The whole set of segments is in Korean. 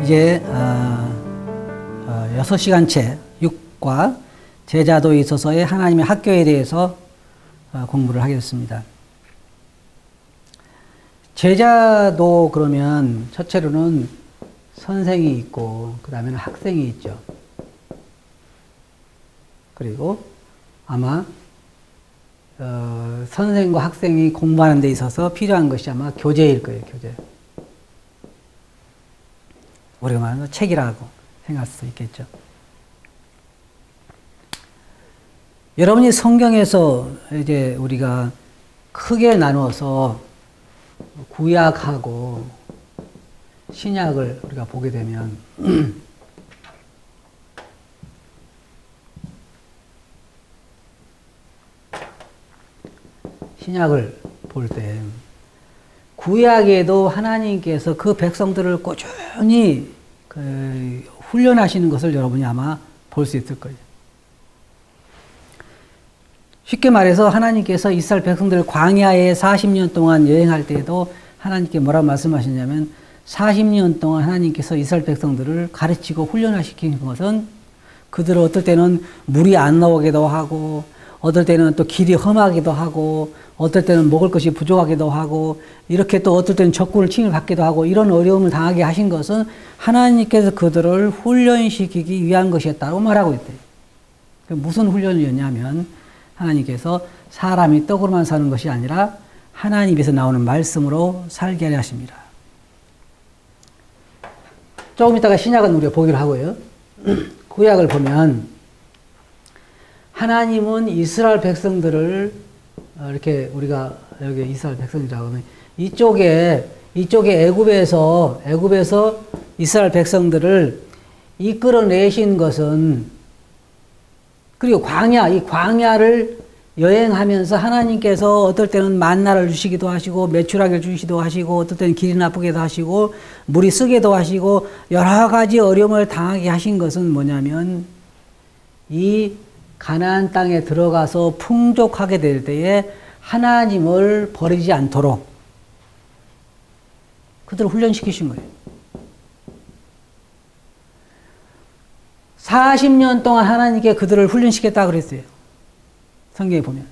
이제 6시간째 6과 제자도에 있어서의 하나님의 학교에 대해서 공부를 하겠습니다. 제자도 그러면 첫째로는 선생이 있고 그 다음에는 학생이 있죠. 그리고 아마 선생과 학생이 공부하는 데 있어서 필요한 것이 아마 교재일 거예요. 교재. 우리가 말하는 책이라고 생각할 수 있겠죠. 여러분이 성경에서 이제 우리가 크게 나누어서 구약하고 신약을 우리가 보게 되면 신약을 볼 때 구약에도 하나님께서 그 백성들을 꾸준히 훈련하시는 것을 여러분이 아마 볼 수 있을 거예요. 쉽게 말해서 하나님께서 이스라엘 백성들을 광야에 40년 동안 여행할 때에도 하나님께 뭐라고 말씀하셨냐면 40년 동안 하나님께서 이스라엘 백성들을 가르치고 훈련시키는 것은 그들을 어떨 때는 물이 안 나오기도 하고 어떨 때는 또 길이 험하기도 하고 어떨 때는 먹을 것이 부족하기도 하고 이렇게 또 어떨 때는 적군을 침입받기도 하고 이런 어려움을 당하게 하신 것은 하나님께서 그들을 훈련시키기 위한 것이었다고 말하고 있대요. 무슨 훈련이었냐면 하나님께서 사람이 떡으로만 사는 것이 아니라 하나님에서 나오는 말씀으로 살게 하려 하십니다. 조금 이따가 신약은 우리가 보기로 하고요. 구약을 보면 하나님은 이스라엘 백성들을 이렇게 우리가 여기 이스라엘 백성이라고 하면 이쪽에 애굽에서 이스라엘 백성들을 이끌어내신 것은 그리고 이 광야를 여행하면서 하나님께서 어떨 때는 만나를 주시기도 하시고 메추라기를 주시기도 하시고 어떨 때는 길이 나쁘기도 하시고 물이 쓰기도 하시고 여러 가지 어려움을 당하게 하신 것은 뭐냐면 이 가나안 땅에 들어가서 풍족하게 될 때에 하나님을 버리지 않도록 그들을 훈련시키신 거예요. 40년 동안 하나님께 그들을 훈련시켰다고 그랬어요. 성경에 보면.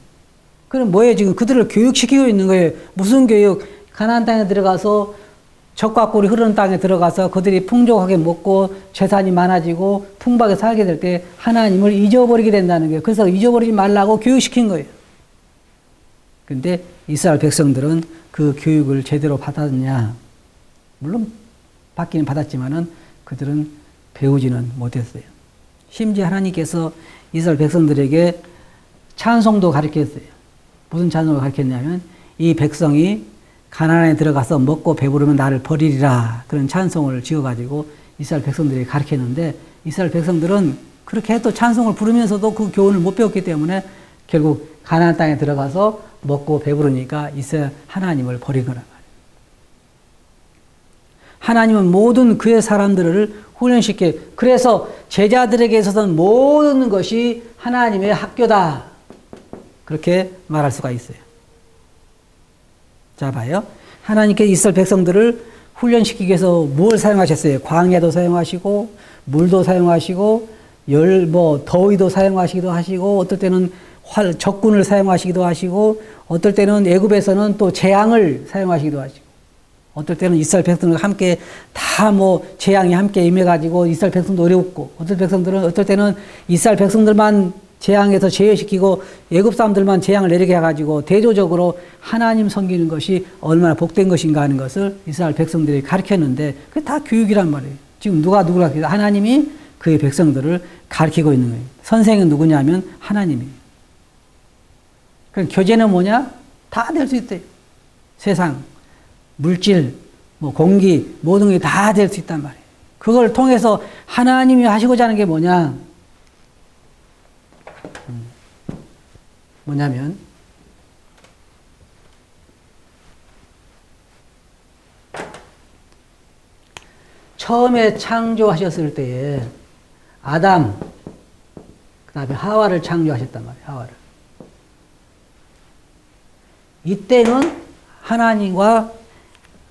그럼 뭐예요? 지금 그들을 교육시키고 있는 거예요. 무슨 교육? 가나안 땅에 들어가서 적과 꿀이 흐르는 땅에 들어가서 그들이 풍족하게 먹고 재산이 많아지고 풍부하게 살게 될 때 하나님을 잊어버리게 된다는 거예요. 그래서 잊어버리지 말라고 교육시킨 거예요. 근데 이스라엘 백성들은 그 교육을 제대로 받았느냐? 물론 받기는 받았지만은 그들은 배우지는 못했어요. 심지어 하나님께서 이스라엘 백성들에게 찬송도 가르쳤어요. 무슨 찬송을 가르쳤냐면 이 백성이 가나안에 들어가서 먹고 배부르면 나를 버리리라 그런 찬송을 지어가지고 이스라엘 백성들에게 가르쳤는데 이스라엘 백성들은 그렇게 해도 찬송을 부르면서도 그 교훈을 못 배웠기 때문에 결국 가나안 땅에 들어가서 먹고 배부르니까 이스라엘 하나님을 버린 거란 말이에요. 하나님은 모든 그의 사람들을 훈련시켜 그래서 제자들에게 있어서는 모든 것이 하나님의 학교다. 그렇게 말할 수가 있어요. 자, 봐요. 하나님께서 이스라엘 백성들을 훈련시키기 위해서 뭘 사용하셨어요? 광야도 사용하시고, 물도 사용하시고, 더위도 사용하시기도 하시고, 어떨 때는 적군을 사용하시기도 하시고, 어떨 때는 애굽에서는 또 재앙을 사용하시기도 하시고, 어떨 때는 이스라엘 백성들과 함께 다 재앙이 함께 임해가지고 이스라엘 백성도 어렵고, 어떨 때는 이스라엘 백성들만 재앙에서 제외시키고 애굽 사람들만 재앙을 내리게 해가지고 대조적으로 하나님 섬기는 것이 얼마나 복된 것인가 하는 것을 이스라엘 백성들이 가르쳤는데 그게 다 교육이란 말이에요. 지금 누가 누구를 가르치죠? 하나님이 그의 백성들을 가르치고 있는 거예요. 선생은 누구냐면 하나님이에요. 그럼 교재는 뭐냐? 다 될 수 있대요. 세상, 물질, 공기 모든 게 다 될 수 있단 말이에요. 그걸 통해서 하나님이 하시고자 하는 게 뭐냐면 처음에 창조하셨을 때에 아담 그 다음에 하와를 창조하셨단 말이에요. 하와를. 이때는 하나님과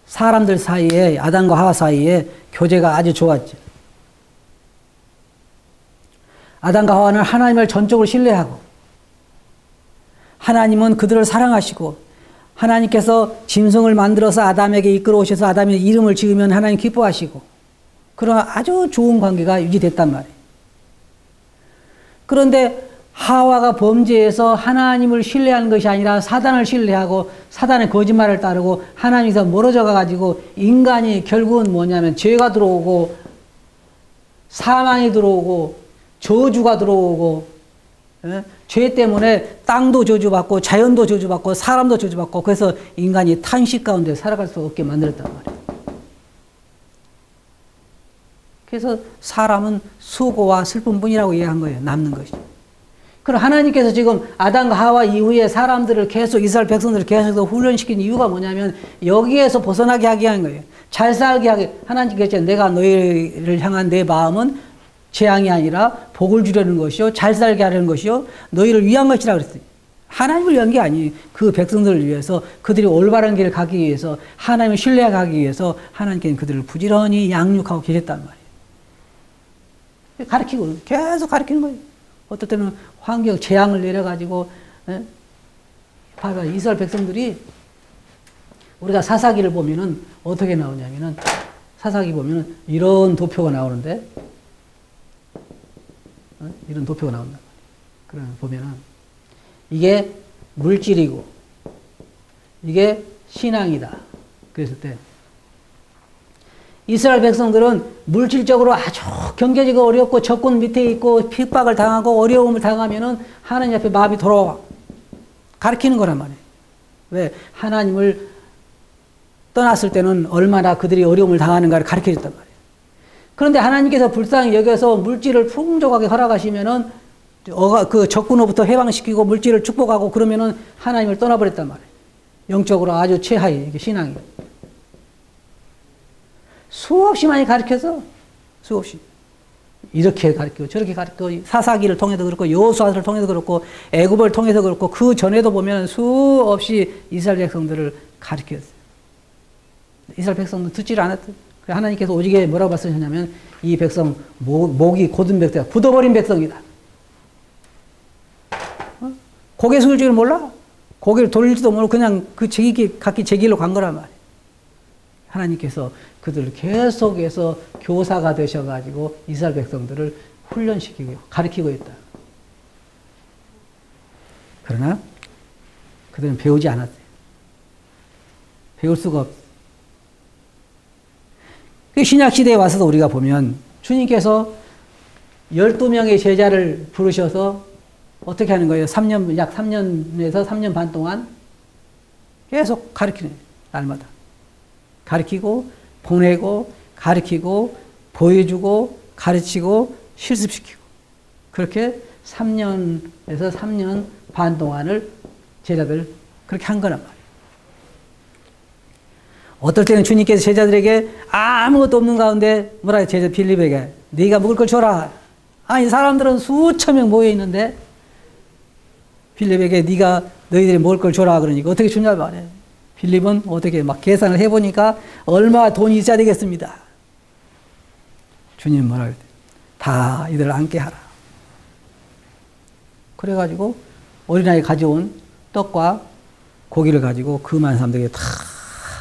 사람들 사이에, 아담과 하와 사이에 교제가 아주 좋았죠. 아담과 하와는 하나님을 전적으로 신뢰하고, 하나님은 그들을 사랑하시고, 하나님께서 짐승을 만들어서 아담에게 이끌어 오셔서 아담의 이름을 지으면 하나님 기뻐하시고, 그런 아주 좋은 관계가 유지됐단 말이에요. 그런데 하와가 범죄해서 하나님을 신뢰하는 것이 아니라 사단을 신뢰하고 사단의 거짓말을 따르고 하나님에서 멀어져 가지고 인간이 결국은 뭐냐면 죄가 들어오고 사망이 들어오고 저주가 들어오고, 죄 때문에 땅도 저주받고 자연도 저주받고 사람도 저주받고, 그래서 인간이 탄식 가운데 살아갈 수 없게 만들었단 말이에요. 그래서 사람은 수고와 슬픔뿐이라고 이해한 거예요. 남는 것이. 그럼 하나님께서 지금 아담과 하와 이후에 사람들을 계속, 이스라엘 백성들을 계속 훈련시킨 이유가 뭐냐면 여기에서 벗어나게 하게 한 거예요. 잘 살게 하게. 하나님께서 내가 너희를 향한 내 마음은 재앙이 아니라 복을 주려는 것이요, 잘 살게 하려는 것이요, 너희를 위한 것이라 그랬어요. 하나님을 위한 게 아니에요. 그 백성들을 위해서, 그들이 올바른 길을 가기 위해서, 하나님을 신뢰하기 위해서 하나님께는 그들을 부지런히 양육하고 계셨단 말이에요. 가르치고, 계속 가르치는 거예요. 어떨 때는 환경 재앙을 내려가지고, 봐봐, 이스라엘 백성들이, 우리가 사사기를 보면은 어떻게 나오냐면은, 사사기 보면은 이런 도표가 나오는데, 이런 도표가 나온단 말이에요. 그러면 보면은, 이게 물질이고, 이게 신앙이다. 그랬을 때, 이스라엘 백성들은 물질적으로 아주 경제적으로 어렵고 적군 밑에 있고 핍박을 당하고 어려움을 당하면은 하나님 앞에 마음이 돌아와. 가르치는 거란 말이에요. 왜? 하나님을 떠났을 때는 얼마나 그들이 어려움을 당하는가를 가르쳐 줬단 말이에요. 그런데 하나님께서 불쌍히 여겨서 물질을 풍족하게 허락하시면은 그 적군으로부터 해방시키고 물질을 축복하고 그러면은 하나님을 떠나버렸단 말이에요. 영적으로 아주 최하위, 이게 신앙이에요. 수없이 많이 가르쳐서, 수없이. 이렇게 가르치고 저렇게 가르치고 사사기를 통해서 그렇고 여호수아를 통해서 그렇고 애굽을 통해서 그렇고 그 전에도 보면 수없이 이스라엘 백성들을 가르쳤어요. 이스라엘 백성도 듣지를 않았대. 하나님께서 오직에 뭐라고 말씀하셨냐면 이 백성 목이 곧은 백성이다. 굳어버린 백성이다. 고개 숙일 줄 몰라? 고개를 돌릴지도 모르고 그냥 그 각기 제 길로 간 거란 말이에요. 하나님께서 그들을 계속해서 교사가 되셔가지고 이스라엘 백성들을 훈련시키고 가르치고 있다. 그러나 그들은 배우지 않았어요. 배울 수가 없어요. 신약시대에 와서도 우리가 보면 주님께서 12명의 제자를 부르셔서 어떻게 하는 거예요? 약 3년에서 3년 반 동안 계속 가르치는 거예요. 날마다. 가르치고 보내고 가르치고 보여주고 가르치고 실습시키고 그렇게 3년에서 3년 반 동안을 제자들 그렇게 한 거란 말이에요. 어떨 때는 주님께서 제자들에게 아무것도 없는 가운데 뭐라 해요? 제자 빌립에게 네가 먹을 걸 줘라. 아니 사람들은 수천 명 모여 있는데 빌립에게 너희들이 먹을 걸 줘라 그러니까 어떻게 주냐 말이에요. 빌립은 어떻게 막 계산을 해보니까 얼마 돈이 있어야 되겠습니다. 주님 뭐라 그래요? 다 이들 앉게 하라. 그래가지고 어린아이 가져온 떡과 고기를 가지고 그 많은 사람들에게 다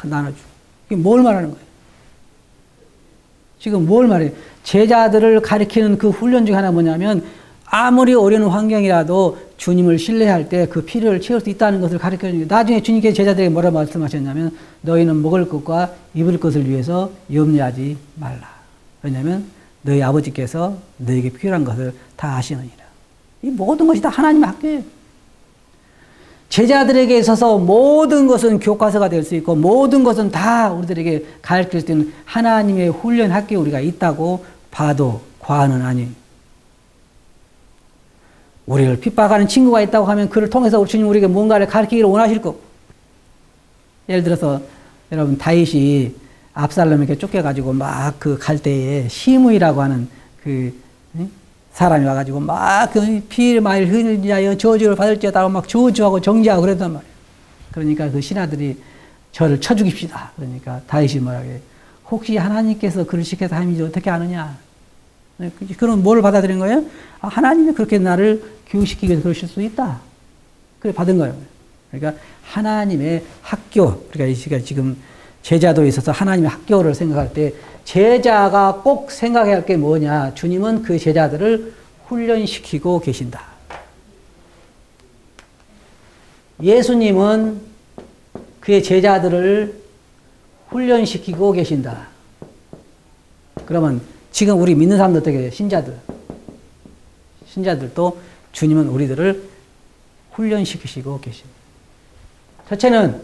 나눠주고. 이게 뭘 말하는 거예요? 지금 뭘 말해요? 제자들을 가리키는 그 훈련 중 하나 뭐냐면 아무리 어려운 환경이라도 주님을 신뢰할 때 그 필요를 채울 수 있다는 것을 가르쳐 주는 거예요. 나중에 주님께서 제자들에게 뭐라 말씀하셨냐면 너희는 먹을 것과 입을 것을 위해서 염려하지 말라. 왜냐하면 너희 아버지께서 너희에게 필요한 것을 다 아시느니라. 이 모든 것이 다 하나님의 학교예요. 제자들에게 있어서 모든 것은 교과서가 될 수 있고 모든 것은 다 우리들에게 가르칠 수 있는 하나님의 훈련 학교에 우리가 있다고 봐도 과언은 아니에요. 우리를 핍박하는 친구가 있다고 하면 그를 통해서 주님 우리에게 뭔가를 가르치기를 원하실 거고. 예를 들어서 여러분 다윗이 압살롬에게 쫓겨가지고 막 그 갈 때에 시므이라고 하는 그 사람이 와가지고 막 그 피를 많이 흘리자여 저주를 받을지어다 막 저주하고 정죄하고 그랬단 말이에요. 그러니까 그 신하들이 저를 쳐 죽입시다. 그러니까 다윗이 뭐라게 혹시 하나님께서 그를 시켜서 하나님이 어떻게 아느냐. 그럼 뭘 받아들인 거예요? 아, 하나님이 그렇게 나를 교육시키기 위해서 그러실 수 있다. 그래 받은 거예요. 그러니까 하나님의 학교, 그러니까 지금 제자도에 있어서 하나님의 학교를 생각할 때 제자가 꼭 생각해야 할 게 뭐냐. 주님은 그 제자들을 훈련시키고 계신다. 예수님은 그의 제자들을 훈련시키고 계신다. 그러면 지금 우리 믿는 사람들 어떻게 신자들도 주님은 우리들을 훈련시키시고 계십니다. 첫째는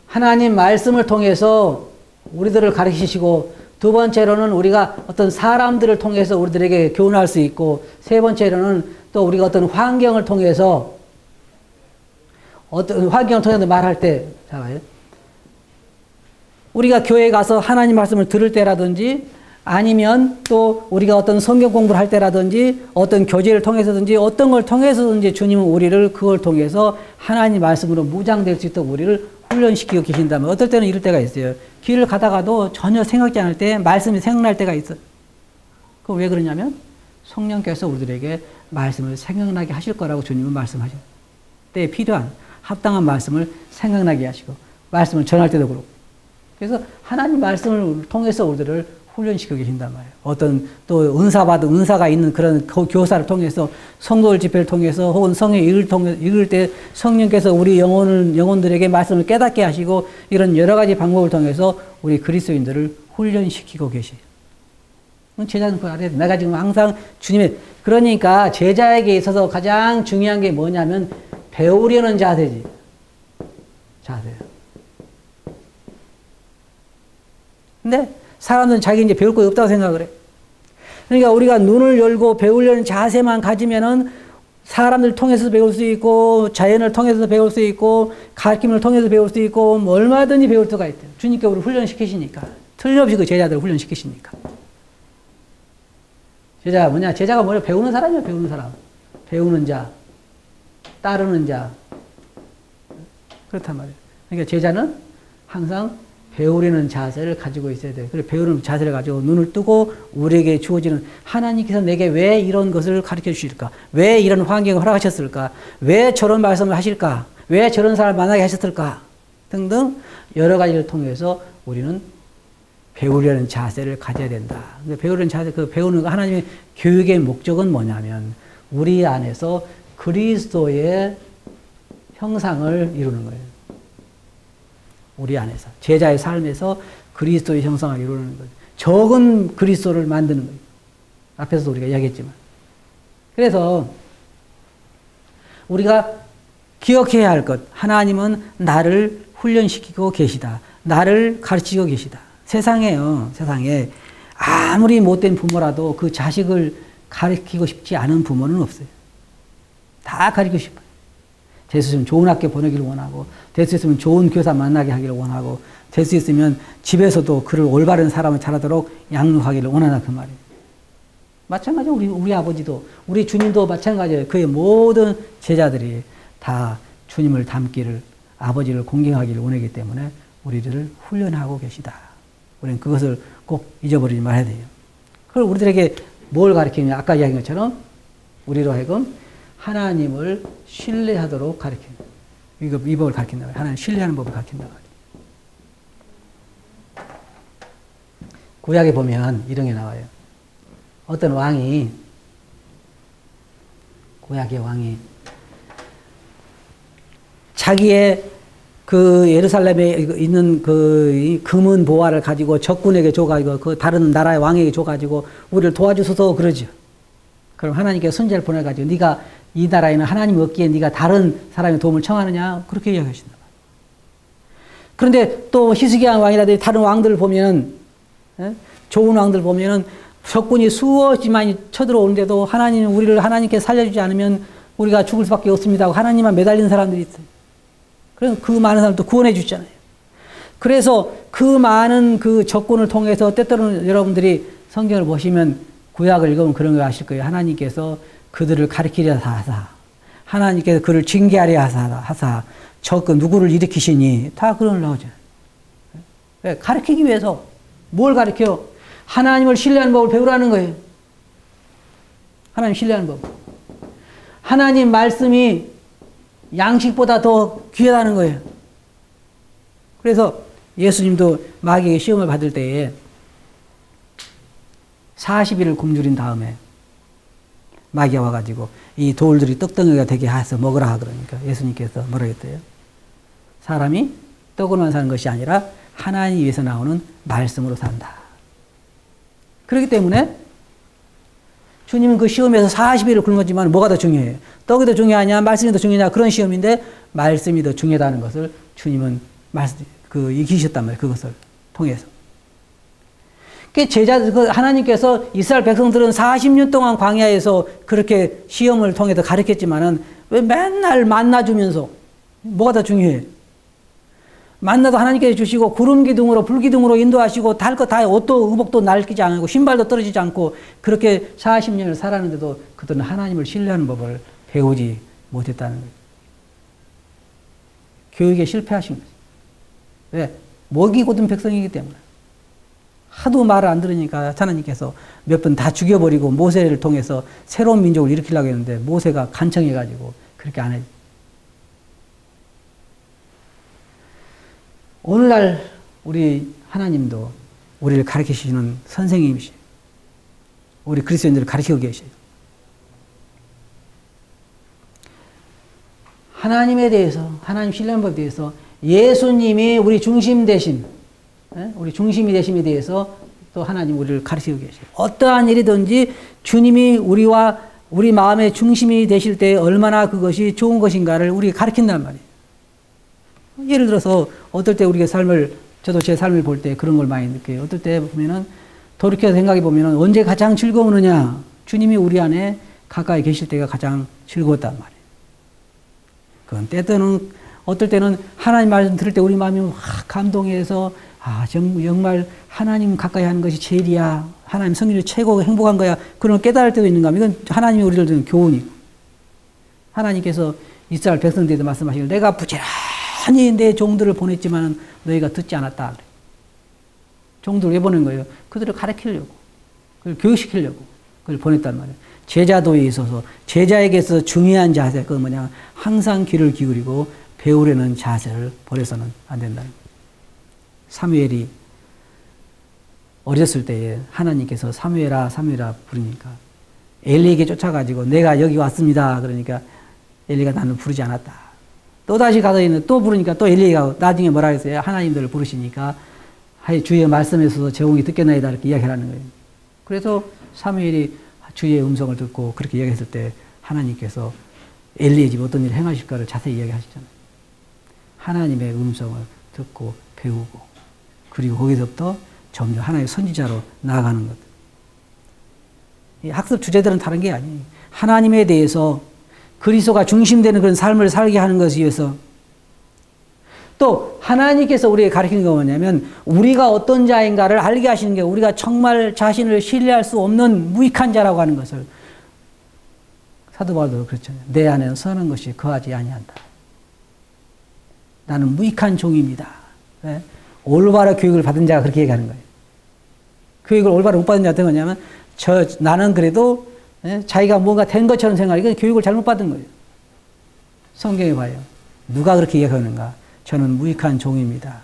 하나님 말씀을 통해서 우리들을 가르치시고, 두 번째로는 우리가 어떤 사람들을 통해서 우리들에게 교훈할 수 있고, 세 번째로는 또 우리가 어떤 환경을 통해서 말할 때, 자, 우리가 교회에 가서 하나님 말씀을 들을 때라든지, 아니면 또 우리가 어떤 성경 공부를 할 때라든지, 어떤 교제를 통해서든지, 어떤 걸 통해서든지 주님은 우리를 그걸 통해서 하나님 말씀으로 무장될 수 있도록 우리를 훈련시키고 계신다면, 어떨 때는 이럴 때가 있어요. 길을 가다가도 전혀 생각지 않을 때 말씀이 생각날 때가 있어요. 그거 왜 그러냐면 성령께서 우리들에게 말씀을 생각나게 하실 거라고 주님은 말씀하셔요. 때에 필요한 합당한 말씀을 생각나게 하시고, 말씀을 전할 때도 그렇고. 그래서 하나님 말씀을 통해서 우리들을 훈련시키고 계신단 말이에요. 어떤 또 은사가 있는 그런 교사를 통해서, 성도들 집회를 통해서, 혹은 성경 읽을 때 성령께서 우리 영혼들에게 말씀을 깨닫게 하시고, 이런 여러 가지 방법을 통해서 우리 그리스도인들을 훈련시키고 계세요. 제자는 그걸 알아야 돼. 내가 지금 항상 그러니까 제자에게 있어서 가장 중요한 게 뭐냐면 배우려는 자세지. 자세. 근데 사람들은 자기 이제 배울 거 없다고 생각을 해. 그러니까 우리가 눈을 열고 배우려는 자세만 가지면은 사람들 통해서 배울 수 있고, 자연을 통해서 배울 수 있고, 가르침을 통해서 배울 수 있고, 뭐 얼마든지 배울 수가 있대요. 주님께 우리를 훈련시키시니까. 틀림없이 그 제자들을 훈련시키시니까. 제자가 뭐냐? 제자가 뭐냐? 배우는 사람이야, 배우는 사람. 배우는 자, 따르는 자. 그렇단 말이에요. 그러니까 제자는 항상 배우려는 자세를 가지고 있어야 돼요. 그래서 배우는 자세를 가지고 눈을 뜨고 우리에게 주어지는, 하나님께서 내게 왜 이런 것을 가르쳐 주실까? 왜 이런 환경을 허락하셨을까? 왜 저런 말씀을 하실까? 왜 저런 사람을 만나게 하셨을까? 등등 여러 가지를 통해서 우리는 배우려는 자세를 가져야 된다. 배우려는 자세, 그 배우는 거, 하나님의 교육의 목적은 뭐냐면 우리 안에서 그리스도의 형상을 이루는 거예요. 우리 안에서, 제자의 삶에서 그리스도의 형상을 이루는 거죠. 적은 그리스도를 만드는 거예요. 앞에서도 우리가 이야기했지만. 그래서 우리가 기억해야 할 것, 하나님은 나를 훈련시키고 계시다. 나를 가르치고 계시다. 세상에 아무리 못된 부모라도 그 자식을 가르치고 싶지 않은 부모는 없어요. 다 가르치고 싶어요. 될 수 있으면 좋은 학교 보내기를 원하고, 될 수 있으면 좋은 교사 만나게 하기를 원하고, 될 수 있으면 집에서도 그를 올바른 사람을 자라도록 양육하기를 원한다, 그 말이에요. 마찬가지로 우리 아버지도, 우리 주님도 마찬가지예요. 그의 모든 제자들이 다 주님을 닮기를, 아버지를 공경하기를 원하기 때문에 우리들을 훈련하고 계시다. 우리는 그것을 꼭 잊어버리지 말아야 돼요. 그걸 우리들에게 뭘 가르치느냐? 아까 이야기한 것처럼 우리로 하여금 하나님을 신뢰하도록 가르친다. 이 법을 가르친다. 하나님 신뢰하는 법을 가르친다. 구약에 보면 이런 게 나와요. 어떤 왕이, 구약의 왕이 자기의 그 예루살렘에 있는 그 금은 보화를 가지고 적군에게 줘가지고 그 다른 나라의 왕에게 줘가지고 우리를 도와주소서 그러죠. 그럼 하나님께 선지자를 보내가지고 네가 이 나라에는 하나님이 없기에 네가 다른 사람의 도움을 청하느냐? 그렇게 이야기하신다. 그런데 또 히스기야 왕이라든지 다른 왕들을 보면, 좋은 왕들 보면은 적군이 수없이만 쳐들어오는데도 하나님, 우리를 하나님께 살려주지 않으면 우리가 죽을 수밖에 없습니다 하고 하나님만 매달리는 사람들이 있어요. 그럼 그 많은 사람도 구원해 주잖아요. 그래서 그 많은 그 적군을 통해서 때때로는 여러분들이 성경을 보시면 구약을 읽으면 그런 거 아실 거예요. 하나님께서 그들을 가리키려 하사 하나님께서 그를 징계하려 하사 저 그 누구를 일으키시니 다 그런 나오죠. 가르치기 위해서 뭘 가르쳐? 하나님을 신뢰하는 법을 배우라는 거예요. 하나님 신뢰하는 법. 하나님 말씀이 양식보다 더 귀하다는 거예요. 그래서 예수님도 마귀에게 시험을 받을 때에 40일을 굶주린 다음에 마귀가 와가지고 이 돌들이 떡덩이가 되게 해서 먹으라 그러니까 예수님께서 뭐라 했대요? 사람이 떡으로만 사는 것이 아니라 하나님 위에서 나오는 말씀으로 산다. 그렇기 때문에 주님은 그 시험에서 40일을 굶었지만 뭐가 더 중요해요? 떡이 더 중요하냐 말씀이 더 중요하냐 그런 시험인데 말씀이 더 중요하다는 것을 주님은 이기셨단 말이에요. 그것을 통해서. 하나님께서 이스라엘 백성들은 40년 동안 광야에서 그렇게 시험을 통해서 가르쳤지만은 왜 맨날 만나 주면서 뭐가 더 중요해? 만나도 하나님께서 주시고 구름 기둥으로 불 기둥으로 인도하시고 달 거 다 옷도 의복도 날리지 않고 신발도 떨어지지 않고 그렇게 40년을 살았는데도 그들은 하나님을 신뢰하는 법을 배우지 못했다는 거예요. 교육에 실패하신 거죠. 왜? 먹이 고든 백성이기 때문에. 하도 말을 안 들으니까 하나님께서 몇 번 다 죽여버리고 모세를 통해서 새로운 민족을 일으키려고 했는데 모세가 간청해가지고 그렇게 안 해. 오늘날 우리 하나님도 우리를 가르치시는 선생님이시죠. 우리 그리스도인들을 가르치고 계셔요. 하나님에 대해서, 하나님 신뢰하는 법에 대해서 예수님이 우리 중심 대신, 우리 중심이 되심에 대해서 또 하나님 우리를 가르치고 계셔요. 어떠한 일이든지 주님이 우리 마음의 중심이 되실 때 얼마나 그것이 좋은 것인가를 우리가 가르친단 말이에요. 예를 들어서 어떨 때 우리가 저도 제 삶을 볼 때 그런 걸 많이 느껴요. 어떨 때 보면은 돌이켜 생각해 보면은 언제 가장 즐거우느냐? 주님이 우리 안에 가까이 계실 때가 가장 즐거웠단 말이에요. 그건 때때는 어떨 때는 하나님 말씀 들을 때 우리 마음이 막 감동해서 정말 하나님 가까이 하는 것이 제일이야. 하나님 성령이 최고 행복한 거야. 그런 깨달을 때도 있는가 하면 이건 하나님이 우리를 주는 교훈이고 하나님께서 이스라엘 백성들에게 말씀하시길 내가 부지런히 내 종들을 보냈지만 너희가 듣지 않았다. 그래. 종들을 왜 보낸 거예요? 그들을 가르치려고. 그걸 교육시키려고. 그걸 보냈단 말이에요. 제자도에 있어서 제자에게서 중요한 자세 그건 뭐냐 항상 귀를 기울이고 배우려는 자세를 버려서는 안 된다는 거예요. 사무엘이 어렸을 때에 하나님께서 사무엘아 사무엘아 부르니까 엘리에게 쫓아가지고 내가 여기 왔습니다. 그러니까 엘리가 나는 부르지 않았다. 또다시 가서 또 부르니까 또 엘리가 나중에 뭐라 했어요? 하나님들을 부르시니까 주의 말씀에서도 제공이 듣겠나이다 이렇게 이야기하는 거예요. 그래서 사무엘이 주의 음성을 듣고 그렇게 이야기했을 때 하나님께서 엘리의 집 어떤 일을 행하실까를 자세히 이야기하시잖아요. 하나님의 음성을 듣고 배우고 그리고 거기서부터 점점 하나님의 선지자로 나아가는 것. 이 학습 주제들은 다른 게 아니에요. 하나님에 대해서 그리스도가 중심되는 그런 삶을 살게 하는 것을 위해서 또 하나님께서 우리에게 가르치는 건 뭐냐면 우리가 어떤 자인가를 알게 하시는 게 우리가 정말 자신을 신뢰할 수 없는 무익한 자라고 하는 것을 사도 바울도 그렇잖아요. 내 안에는 선한 것이 거하지 아니한다. 나는 무익한 종입니다. 네? 올바로 교육을 받은 자가 그렇게 얘기하는 거예요. 교육을 올바로 못 받은 자가 어떤 거냐면 나는 그래도 자기가 뭔가 된 것처럼 생각하니까 교육을 잘못 받은 거예요. 성경에 봐요. 누가 그렇게 얘기하는가? 저는 무익한 종입니다.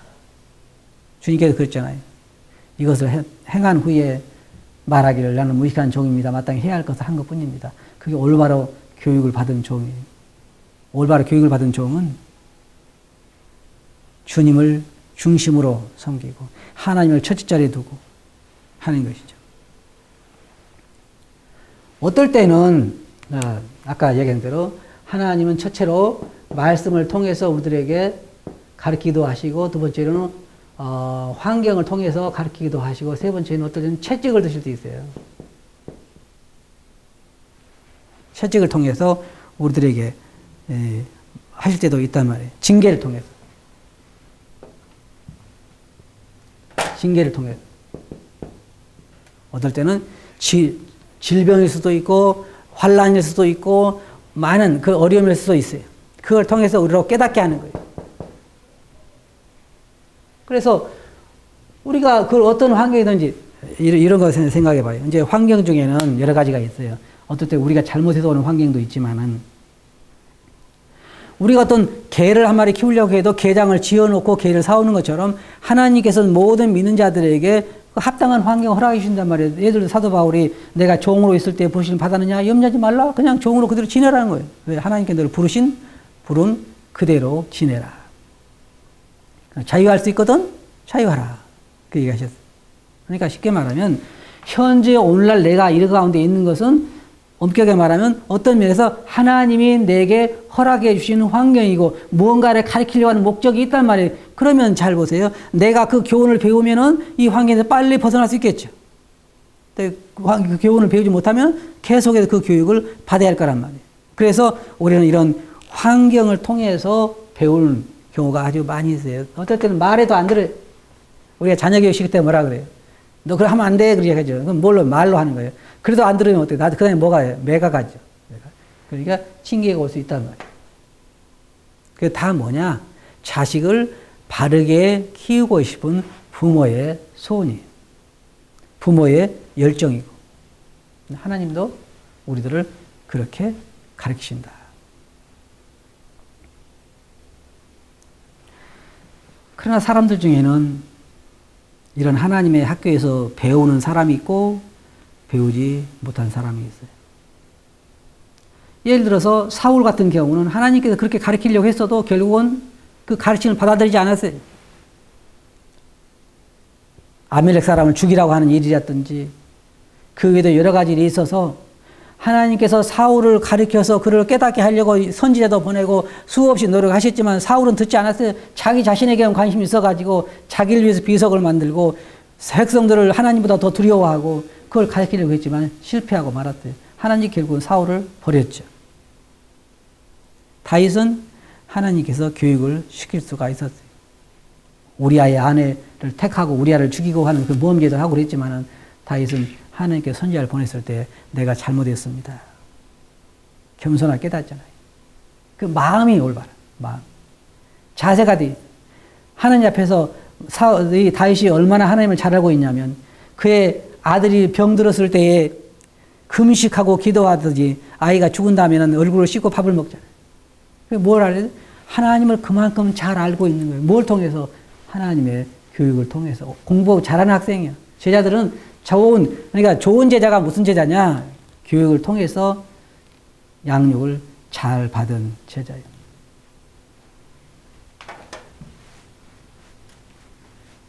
주님께서 그랬잖아요. 이것을 행한 후에 말하기를 나는 무익한 종입니다. 마땅히 해야 할 것을 한 것뿐입니다. 그게 올바로 교육을 받은 종이에요. 올바로 교육을 받은 종은 주님을 중심으로 섬기고 하나님을 첫째 자리에 두고 하는 것이죠. 어떨 때는 아까 얘기한 대로 하나님은 첫째로 말씀을 통해서 우리들에게 가르치기도 하시고 두 번째로는 환경을 통해서 가르치기도 하시고 세 번째는 어떨 때는 채찍을 드실 때 있어요. 채찍을 통해서 우리들에게 하실 때도 있단 말이에요. 징계를 통해서. 징계를 통해서. 어떨 때는 질병일 수도 있고 환란일 수도 있고 많은 그 어려움일 수도 있어요. 그걸 통해서 우리로 깨닫게 하는 거예요. 그래서 우리가 그 어떤 환경이든지 이런 거 생각해 봐요. 이제 환경 중에는 여러 가지가 있어요. 어떨 때 우리가 잘못해서 오는 환경도 있지만은 우리가 어떤 개를 한 마리 키우려고 해도 개장을 지어놓고 개를 사오는 것처럼 하나님께서는 모든 믿는 자들에게 합당한 환경을 허락해 주신단 말이에요. 예를 들어 사도 바울이 내가 종으로 있을 때 부르심 받았느냐? 염려하지 말라. 그냥 종으로 그대로 지내라는 거예요. 왜? 하나님께 너를 부른 그대로 지내라. 자유할 수 있거든? 자유하라. 그 얘기 하셨어요. 그러니까 쉽게 말하면 현재 오늘날 내가 이 가운데 있는 것은 엄격하게 말하면 어떤 면에서 하나님이 내게 허락해 주시는 환경이고 무언가를 가르치려고 하는 목적이 있단 말이에요. 그러면 잘 보세요. 내가 그 교훈을 배우면은 이 환경에서 빨리 벗어날 수 있겠죠. 그 교훈을 배우지 못하면 계속해서 그 교육을 받아야 할 거란 말이에요. 그래서 우리는 이런 환경을 통해서 배우는 경우가 아주 많이 있어요. 어떨 때는 말해도 안 들어요. 우리가 자녀 교육 시킬 때 뭐라 그래요? 너 그래 하면 안 돼. 그렇게 하죠. 그럼 뭘로? 말로 하는 거예요. 그래도 안 들으면 어때요? 나도 그 다음에 뭐가 해요? 매가 가죠. 그러니까 징계가 올 수 있단 말이에요. 그게 다 뭐냐? 자식을 바르게 키우고 싶은 부모의 소원이에요. 부모의 열정이고. 하나님도 우리들을 그렇게 가르치신다. 그러나 사람들 중에는 이런 하나님의 학교에서 배우는 사람이 있고 배우지 못한 사람이 있어요. 예를 들어서 사울 같은 경우는 하나님께서 그렇게 가르치려고 했어도 결국은 그 가르침을 받아들이지 않았어요. 아멜렉 사람을 죽이라고 하는 일이라든지 그 외에도 여러 가지 일이 있어서 하나님께서 사울을 가르쳐서 그를 깨닫게 하려고 선지자도 보내고 수없이 노력하셨지만 사울은 듣지 않았어요. 자기 자신에게만 관심이 있어가지고 자기를 위해서 비석을 만들고 백성들을 하나님보다 더 두려워하고 그걸 가르치려고 했지만 실패하고 말았어요. 하나님 결국은 사울을 버렸죠. 다윗은 하나님께서 교육을 시킬 수가 있었어요. 우리아의 아내를 택하고 우리아를 죽이고 하는 그 모험제도 하고 그랬지만은 다윗은 하나님께 선지자를 보냈을 때 내가 잘못했습니다. 겸손하게 깨닫잖아요. 그 마음이 올바른 마음. 자세가 돼. 하나님 앞에서 이 다윗이 얼마나 하나님을 잘 알고 있냐면 그의 아들이 병들었을 때에 금식하고 기도하듯이 아이가 죽은 다음에는 얼굴을 씻고 밥을 먹잖아요. 뭘 알아요? 하나님을 그만큼 잘 알고 있는 거예요. 뭘 통해서? 하나님의 교육을 통해서. 공부 잘하는 학생이에요. 제자들은 그러니까 좋은 제자가 무슨 제자냐? 교육을 통해서 양육을 잘 받은 제자예요.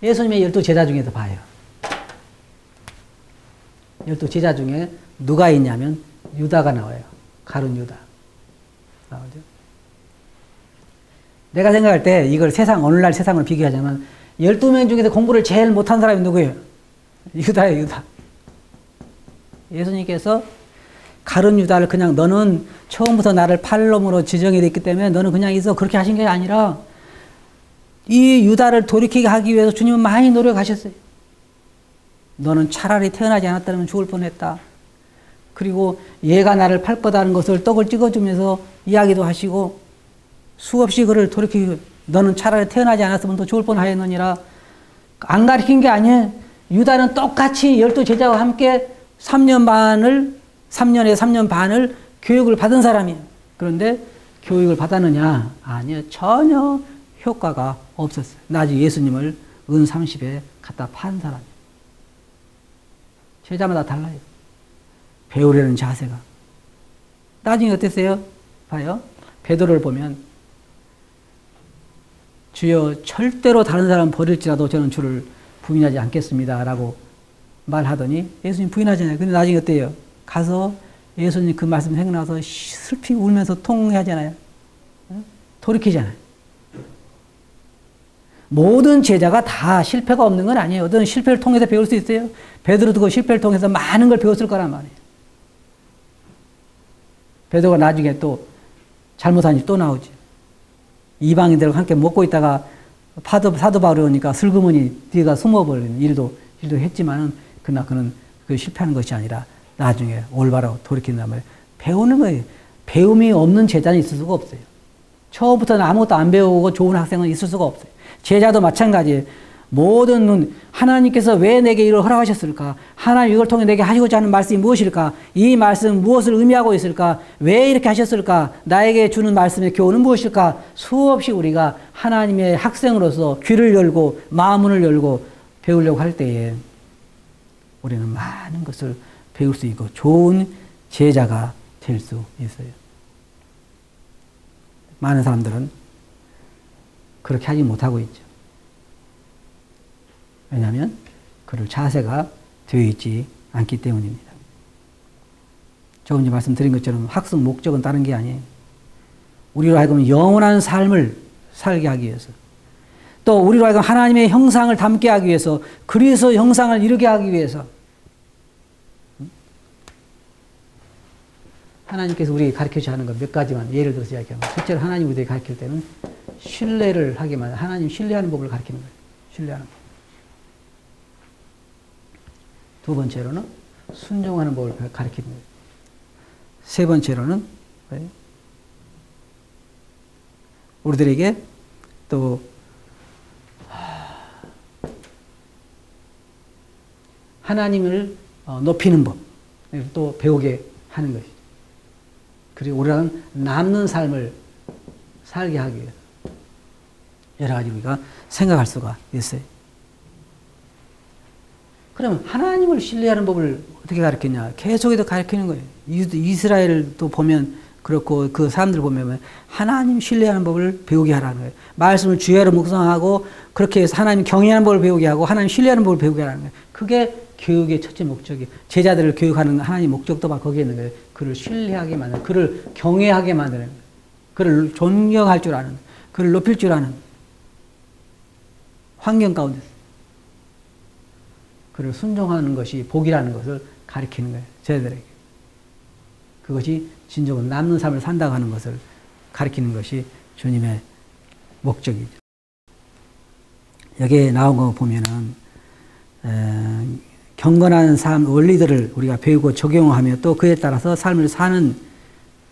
예수님의 12제자 중에서 봐요. 12제자 중에 누가 있냐면 유다가 나와요. 가룟 유다. 나오죠. 내가 생각할 때 이걸 오늘날 세상을 비교하자면 12명 중에서 공부를 제일 못한 사람이 누구예요? 유다예요, 유다. 예수님께서 가룟 유다를 그냥 너는 처음부터 나를 팔놈으로 지정이 됐기 때문에 너는 그냥 있어. 그렇게 하신 게 아니라 이 유다를 돌이키게 하기 위해서 주님은 많이 노력하셨어요. 너는 차라리 태어나지 않았다면 죽을 뻔했다. 그리고 얘가 나를 팔 거다는 것을 떡을 찍어주면서 이야기도 하시고 수없이 그를 돌이키고 너는 차라리 태어나지 않았으면 더 죽을 뻔하였느니라. 안 가르친 게 아니에요. 유다는 똑같이 12제자와 함께 3년에서 3년 반을 교육을 받은 사람이에요. 그런데 교육을 받았느냐? 아니요. 전혀 효과가 없었어요. 나중에 예수님을 은 30에 갖다 판 사람이에요. 제자마다 달라요. 배우려는 자세가. 나중에 어땠어요? 봐요. 베드로를 보면 주여 절대로 다른 사람 버릴지라도 저는 주를 부인하지 않겠습니다. 라고 말하더니 예수님 부인하잖아요. 근데 나중에 어때요? 가서 예수님 그 말씀 생각나서 슬피 울면서 통회하잖아요. 돌이키잖아요. 모든 제자가 다 실패가 없는 건 아니에요. 어떤 실패를 통해서 배울 수 있어요. 베드로도 그 실패를 통해서 많은 걸 배웠을 거란 말이에요. 베드로가 나중에 또 잘못한 일 또 나오지. 이방인들과 함께 먹고 있다가 사도 바울이 오니까 슬그머니 뒤가 숨어버리는 일도 했지만은 그러나 그는 그 실패하는 것이 아니라 나중에 올바로 돌이키는 다음에 배우는 거예요. 배움이 없는 제자는 있을 수가 없어요. 처음부터는 아무것도 안 배우고 좋은 학생은 있을 수가 없어요. 제자도 마찬가지예요. 모든 하나님께서 왜 내게 이걸 허락하셨을까? 하나님 이걸 통해 내게 하시고자 하는 말씀이 무엇일까? 이 말씀 무엇을 의미하고 있을까? 왜 이렇게 하셨을까? 나에게 주는 말씀의 교훈은 무엇일까? 수없이 우리가 하나님의 학생으로서 귀를 열고 마음문을 열고 배우려고 할 때에 우리는 많은 것을 배울 수 있고 좋은 제자가 될 수 있어요. 많은 사람들은 그렇게 하지 못하고 있죠. 왜냐하면 그럴 자세가 되어 있지 않기 때문입니다. 조금 전에 말씀드린 것처럼 학습 목적은 다른 게 아니에요. 우리로 하여금 영원한 삶을 살게 하기 위해서, 또 우리로 하여금 하나님의 형상을 담게 하기 위해서, 그리스도 형상을 이루게 하기 위해서 하나님께서 우리에게 가르쳐 하는 것 몇 가지만 예를 들어서 이야기하면, 첫째로 하나님 우리에게 가르칠 때는 신뢰를 하게 만든, 하나님 신뢰하는 법을 가르치는 거예요. 신뢰하는 법. 두 번째로는 순종하는 법을 가르치는 거예요. 세 번째로는 우리들에게 또 하나님을 높이는 법, 또 배우게 하는 것이죠. 그리고 우리는 남는 삶을 살게 하기 위해서 여러 가지 우리가 생각할 수가 있어요. 그러면 하나님을 신뢰하는 법을 어떻게 가르치냐? 계속해서 가르치는 거예요. 이스라엘도 보면 그렇고 그 사람들 보면 하나님 신뢰하는 법을 배우게 하라는 거예요. 말씀을 주야로 묵상하고 그렇게 해서 하나님 경외하는 법을 배우게 하고 하나님 신뢰하는 법을 배우게 하라는 거예요. 그게 교육의 첫째 목적이에요. 제자들을 교육하는 하나님의 목적도 막 거기에 있는 거예요. 그를 신뢰하게 만드는, 그를 경외하게 만드는, 그를 존경할 줄 아는, 그를 높일 줄 아는 환경 가운데서 그를 순종하는 것이 복이라는 것을 가리키는 거예요. 제자들에게. 그것이 진정으로 남는 삶을 산다고 하는 것을 가리키는 것이 주님의 목적이죠. 여기에 나온 거 보면은 경건한 삶 원리들을 우리가 배우고 적용하며 또 그에 따라서 삶을 사는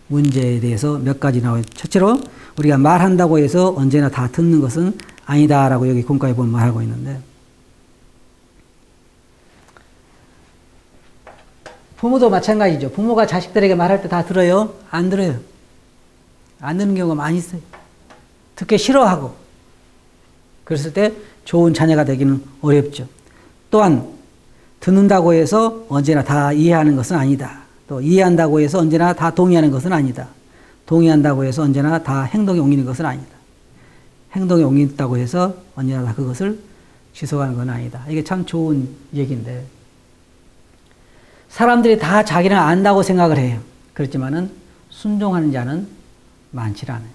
문제에 대해서 몇 가지 나와요. 첫째로 우리가 말한다고 해서 언제나 다 듣는 것은 아니다라고 여기 공과에 보면 말하고 있는데, 부모도 마찬가지죠. 부모가 자식들에게 말할 때 다 들어요? 안 들어요. 안 듣는 경우가 많이 있어요. 듣기 싫어하고. 그랬을 때 좋은 자녀가 되기는 어렵죠. 또한 듣는다고 해서 언제나 다 이해하는 것은 아니다. 또 이해한다고 해서 언제나 다 동의하는 것은 아니다. 동의한다고 해서 언제나 다 행동에 옮기는 것은 아니다. 행동에 옮긴다고 해서 언제나 다 그것을 지속하는 건 아니다. 이게 참 좋은 얘기인데, 사람들이 다 자기는 안다고 생각을 해요. 그렇지만은 순종하는 자는 많지 않아요.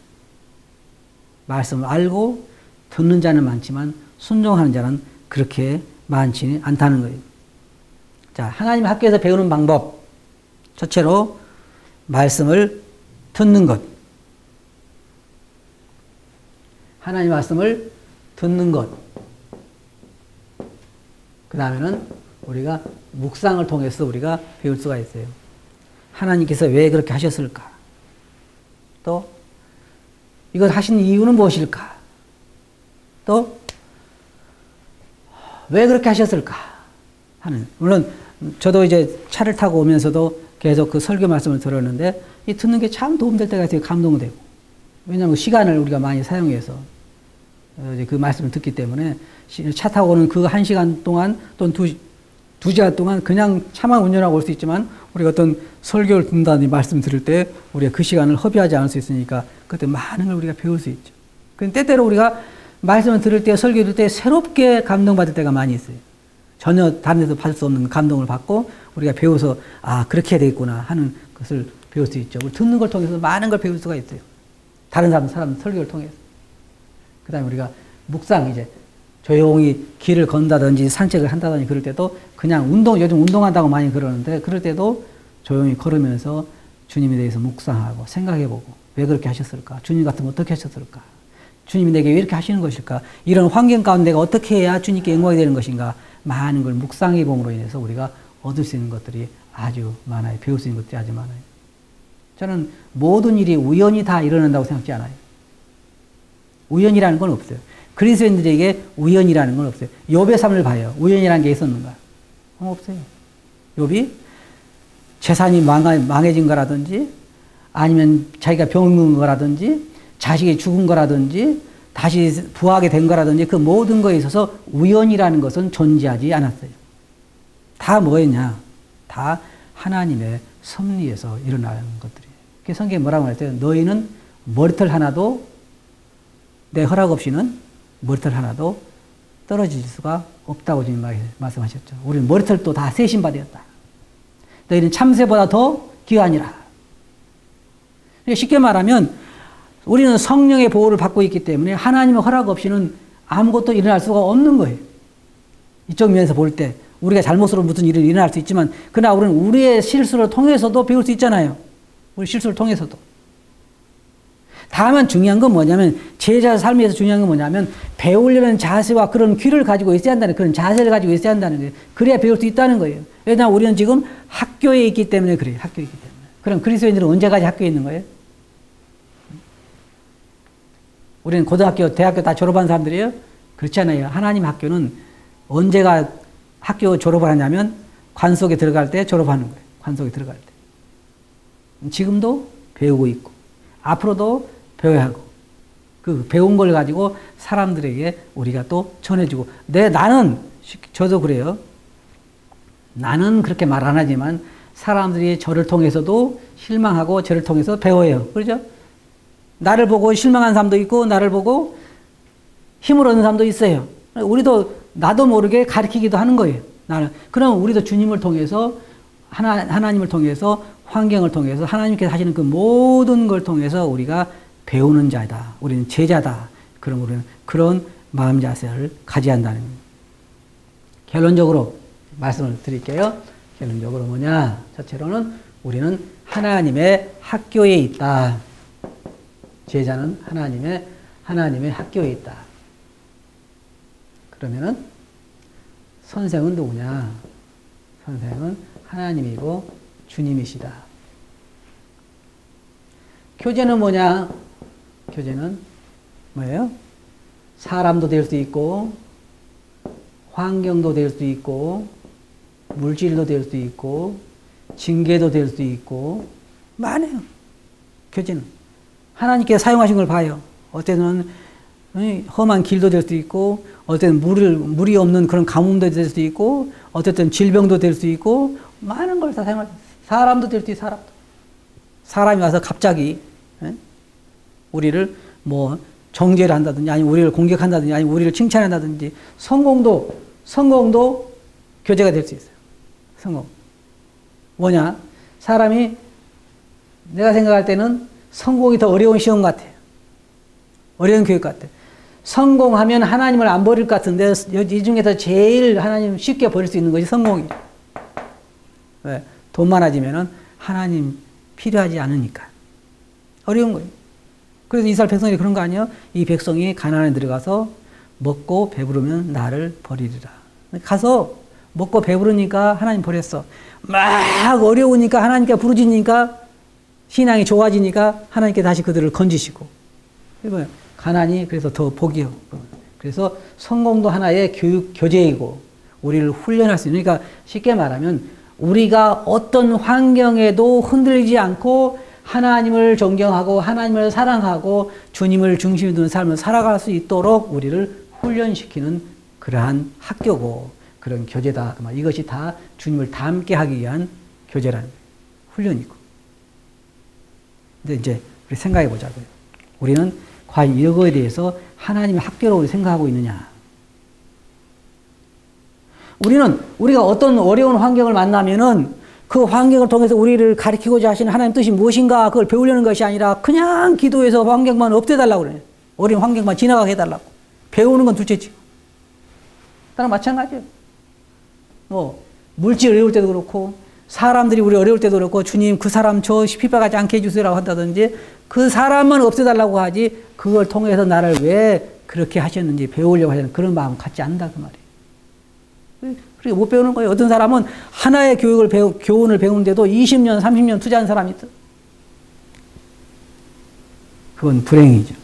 말씀을 알고 듣는 자는 많지만 순종하는 자는 그렇게 많지 않다는 거예요. 자, 하나님 학교에서 배우는 방법. 첫째로 말씀을 듣는 것. 하나님 말씀을 듣는 것. 그 다음에는 우리가 묵상을 통해서 우리가 배울 수가 있어요. 하나님께서 왜 그렇게 하셨을까? 또 이걸 하신 이유는 무엇일까? 또 왜 그렇게 하셨을까? 하는. 물론 저도 이제 차를 타고 오면서도 계속 그 설교 말씀을 들었는데 이 듣는 게 참 도움될 때가 되게 감동되고, 왜냐하면 시간을 우리가 많이 사용해서 이제 그 말씀을 듣기 때문에 차 타고 오는 그 1시간 동안 또는 두 시간 동안 그냥 차만 운전하고 올 수 있지만 우리가 어떤 설교를 듣는다는 말씀 들을 때 우리가 그 시간을 허비하지 않을 수 있으니까 그때 많은 걸 우리가 배울 수 있죠. 근데 때때로 우리가 말씀을 들을 때, 설교 들을 때 새롭게 감동받을 때가 많이 있어요. 전혀 다른 데서 받을 수 없는 감동을 받고 우리가 배워서 아, 그렇게 해야 되겠구나 하는 것을 배울 수 있죠. 우리 듣는 걸 통해서 많은 걸 배울 수가 있어요. 다른 사람 설교를 통해서. 그 다음에 우리가 묵상, 이제 조용히 길을 건다든지 산책을 한다든지 그럴 때도 그냥 요즘 운동한다고 많이 그러는데 그럴 때도 조용히 걸으면서 주님에 대해서 묵상하고 생각해보고 왜 그렇게 하셨을까? 주님 같으면 어떻게 하셨을까? 주님이 내게 왜 이렇게 하시는 것일까? 이런 환경 가운데 내가 어떻게 해야 주님께 영광이 되는 것인가? 많은 걸 묵상해 봄으로 인해서 우리가 얻을 수 있는 것들이 아주 많아요. 배울 수 있는 것들이 아주 많아요. 저는 모든 일이 우연히 다 일어난다고 생각지 않아요. 우연이라는 건 없어요. 그리스도인들에게 우연이라는 건 없어요. 욥의 삶을 봐요. 우연이라는 게 있었는가? 없어요. 욥이 재산이 망해진 거라든지 아니면 자기가 병든 거라든지 자식이 죽은 거라든지 다시 부하게 된 거라든지 그 모든 거에 있어서 우연이라는 것은 존재하지 않았어요. 다 뭐였냐? 다 하나님의 섭리에서 일어나는 것들이에요. 그래서 성경에 뭐라고 말했어요? 너희는 머리털 하나도 내 허락 없이는 머리털 하나도 떨어질 수가 없다고 주님 말씀하셨죠. 우리는 머리털도 다 세신받았다. 너희는 참새보다 더 귀하니라. 쉽게 말하면 우리는 성령의 보호를 받고 있기 때문에 하나님의 허락 없이는 아무것도 일어날 수가 없는 거예요. 이쪽 면에서 볼 때 우리가 잘못으로 무슨 일이 일어날 수 있지만 그러나 우리는 우리의 실수를 통해서도 배울 수 있잖아요. 우리 실수를 통해서도. 다만 중요한 건 뭐냐면 제자 삶에서 중요한 건 뭐냐면 배우려는 자세와 그런 귀를 가지고 있어야 한다는 그런 자세를 가지고 있어야 한다는 거예요. 그래야 배울 수 있다는 거예요. 왜냐하면 우리는 지금 학교에 있기 때문에 그래요. 학교에 있기 때문에. 그럼 그리스도인들은 언제까지 학교에 있는 거예요? 우리는 고등학교, 대학교 다 졸업한 사람들이에요? 그렇지 않아요. 하나님 학교는 언제가 학교 졸업을 하냐면 관 속에 들어갈 때 졸업하는 거예요. 관 속에 들어갈 때. 지금도 배우고 있고 앞으로도 배워야 하고 그 배운 걸 가지고 사람들에게 우리가 또 전해주고 나는 저도 그래요. 나는 그렇게 말 안 하지만 사람들이 저를 통해서도 실망하고 저를 통해서 배워요. 그렇죠? 나를 보고 실망한 사람도 있고 나를 보고 힘을 얻는 사람도 있어요. 우리도 나도 모르게 가르치기도 하는 거예요. 나는. 그럼 우리도 주님을 통해서 하나님을 통해서 환경을 통해서 하나님께서 하시는 그 모든 걸 통해서 우리가 배우는 자다. 우리는 제자다. 그럼 우리는 그런 마음 자세를 가져야 한다는 겁니다. 결론적으로 말씀을 드릴게요. 결론적으로 뭐냐? 첫째로는 우리는 하나님의 학교에 있다. 제자는 하나님의 학교에 있다. 그러면은 선생은 누구냐? 선생은 하나님이고 주님이시다. 교제는 뭐냐? 교제는 뭐예요? 사람도 될 수 있고 환경도 될 수 있고 물질도 될 수 있고 징계도 될 수 있고 많아요. 교제는. 하나님께서 사용하신 걸 봐요. 어때는 험한 길도 될 수 있고 어때는 물이 없는 그런 가뭄도 될 수 있고 어쨌든 질병도 될 수 있고 많은 걸 다 사용하죠. 사람도 될 수 있어요. 사람이 와서 갑자기 우리를 뭐 정죄를 한다든지 아니면 우리를 공격한다든지 아니면 우리를 칭찬한다든지 성공도 교제가 될 수 있어요. 성공. 뭐냐? 사람이 내가 생각할 때는 성공이 더 어려운 시험 같아요. 어려운 교육 같아요. 성공하면 하나님을 안 버릴 것 같은데 이 중에서 제일 하나님 쉽게 버릴 수 있는 것이 성공이에요. 왜? 돈 많아지면은 하나님 필요하지 않으니까. 어려운 거예요. 그래서 이스라엘 백성이 그런 거 아니에요? 이 백성이 가나안에 들어가서 먹고 배부르면 나를 버리리라. 가서 먹고 배부르니까 하나님 버렸어. 막 어려우니까 하나님께 부르짖으니까 신앙이 좋아지니까 하나님께 다시 그들을 건지시고. 가나안이 그래서 더 복이요. 그래서 성공도 하나의 교제이고 우리를 훈련할 수 있는. 그러니까 쉽게 말하면 우리가 어떤 환경에도 흔들리지 않고 하나님을 존경하고 하나님을 사랑하고 주님을 중심에 두는 삶을 살아갈 수 있도록 우리를 훈련시키는 그러한 학교고 그런 교제다. 이것이 다 주님을 닮게 하기 위한 교제라는 거예요. 훈련이고. 근데 이제 우리 생각해 보자고요. 우리는 과연 이거에 대해서 하나님의 학교로 우리 생각하고 있느냐. 우리가 어떤 어려운 환경을 만나면은 그 환경을 통해서 우리를 가르치고자 하시는 하나님 뜻이 무엇인가 그걸 배우려는 것이 아니라 그냥 기도해서 환경만 없애달라고 그래요. 어려운 환경만 지나가게 해달라고. 배우는 건 둘째지. 나랑 마찬가지예요. 물질 어려울 때도 그렇고 사람들이 우리 어려울 때도 그렇고 주님 그 사람 저 피박하지 않게 해주세요라고 한다든지 그 사람만 없애달라고 하지 그걸 통해서 나를 왜 그렇게 하셨는지 배우려고 하는 그런 마음 갖지 않는다 그 말이에요. 그렇게 못 배우는 거예요. 어떤 사람은 하나의 교훈을 배우는데도 20년, 30년 투자한 사람이 있어. 그건 불행이죠.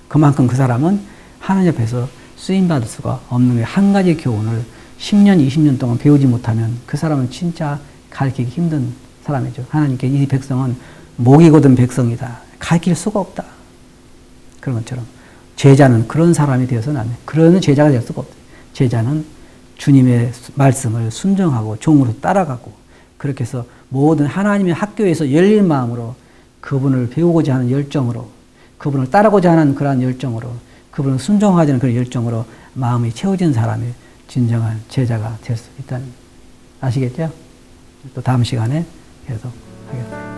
그만큼 그 사람은 하나님 앞에서 쓰임받을 수가 없는 거예요. 한 가지 교훈을 10년, 20년 동안 배우지 못하면 그 사람은 진짜 가르치기 힘든 사람이죠. 하나님께 이 백성은 목이 곧은 백성이다. 가르칠 수가 없다. 그런 것처럼 제자는 그런 사람이 되어서는 안 돼. 그런 제자가 될 수가 없다. 제자는 주님의 말씀을 순종하고 종으로 따라가고 그렇게 해서 모든 하나님의 학교에서 열린 마음으로 그분을 배우고자 하는 열정으로 그분을 따르고자 하는 그러한 열정으로 그분을 순종하자 하는 그런 열정으로 마음이 채워진 사람이 진정한 제자가 될 수 있다는 아시겠죠? 또 다음 시간에 계속 하겠습니다.